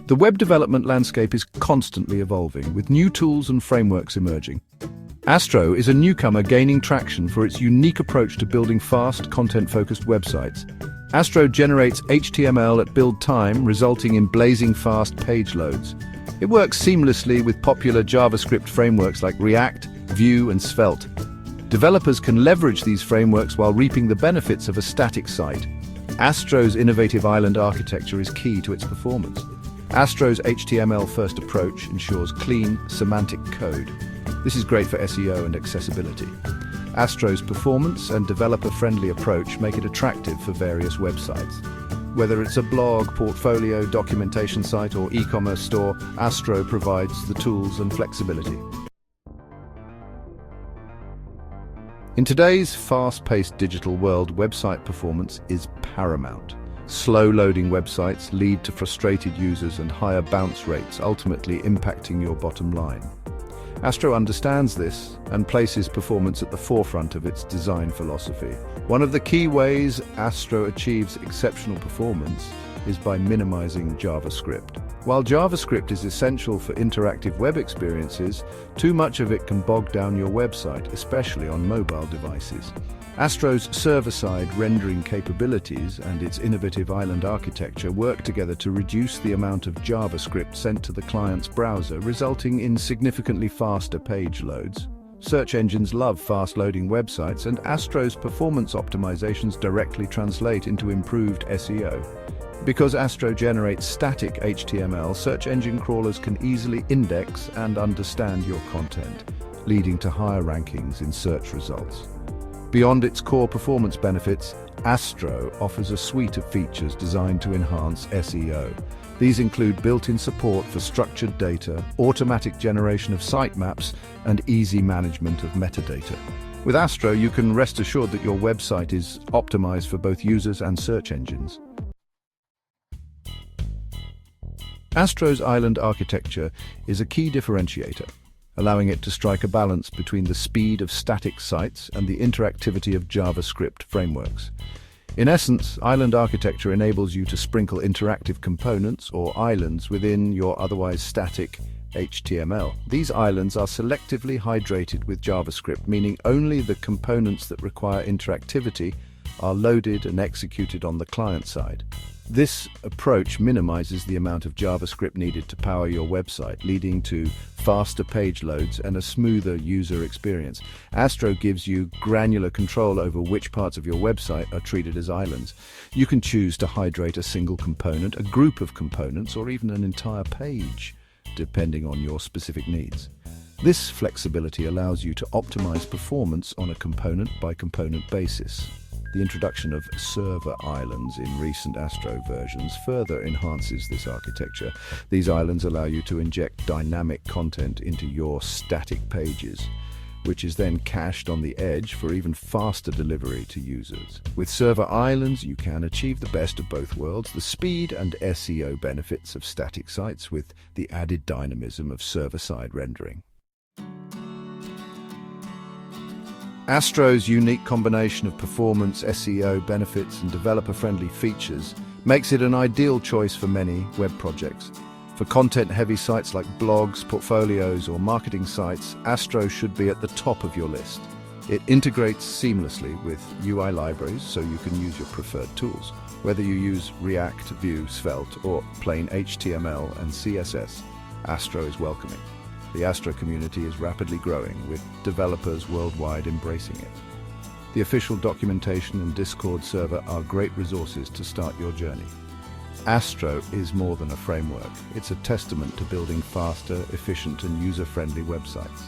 The web development landscape is constantly evolving, with new tools and frameworks emerging. Astro is a newcomer gaining traction for its unique approach to building fast, content-focused websites. Astro generates HTML at build time, resulting in blazing fast page loads. It works seamlessly with popular JavaScript frameworks like React, Vue, and Svelte. Developers can leverage these frameworks while reaping the benefits of a static site. Astro's innovative island architecture is key to its performance. Astro's HTML-first approach ensures clean, semantic code. This is great for SEO and accessibility. Astro's performance and developer-friendly approach make it attractive for various websites. Whether it's a blog, portfolio, documentation site, or e-commerce store, Astro provides the tools and flexibility. In today's fast-paced digital world, website performance is paramount. Slow-loading websites lead to frustrated users and higher bounce rates, ultimately impacting your bottom line. Astro understands this and places performance at the forefront of its design philosophy. One of the key ways Astro achieves exceptional performance is by minimizing JavaScript. While JavaScript is essential for interactive web experiences, too much of it can bog down your website, especially on mobile devices. Astro's server-side rendering capabilities and its innovative island architecture work together to reduce the amount of JavaScript sent to the client's browser, resulting in significantly faster page loads. Search engines love fast-loading websites, and Astro's performance optimizations directly translate into improved SEO. Because Astro generates static HTML, search engine crawlers can easily index and understand your content, leading to higher rankings in search results. Beyond its core performance benefits, Astro offers a suite of features designed to enhance SEO. These include built-in support for structured data, automatic generation of sitemaps, and easy management of metadata. With Astro, you can rest assured that your website is optimized for both users and search engines. Astro's island architecture is a key differentiator, allowing it to strike a balance between the speed of static sites and the interactivity of JavaScript frameworks. In essence, island architecture enables you to sprinkle interactive components or islands within your otherwise static HTML. These islands are selectively hydrated with JavaScript, meaning only the components that require interactivity are loaded and executed on the client side. This approach minimizes the amount of JavaScript needed to power your website, leading to faster page loads and a smoother user experience. Astro gives you granular control over which parts of your website are treated as islands. You can choose to hydrate a single component, a group of components, or even an entire page, depending on your specific needs. This flexibility allows you to optimize performance on a component-by-component basis. The introduction of server islands in recent Astro versions further enhances this architecture. These islands allow you to inject dynamic content into your static pages, which is then cached on the edge for even faster delivery to users. With server islands, you can achieve the best of both worlds, the speed and SEO benefits of static sites with the added dynamism of server-side rendering. Astro's unique combination of performance, SEO benefits, and developer-friendly features makes it an ideal choice for many web projects. For content-heavy sites like blogs, portfolios, or marketing sites, Astro should be at the top of your list. It integrates seamlessly with UI libraries, so you can use your preferred tools. Whether you use React, Vue, Svelte, or plain HTML and CSS, Astro is welcoming. The Astro community is rapidly growing, with developers worldwide embracing it. The official documentation and Discord server are great resources to start your journey. Astro is more than a framework. It's a testament to building faster, efficient, and user-friendly websites.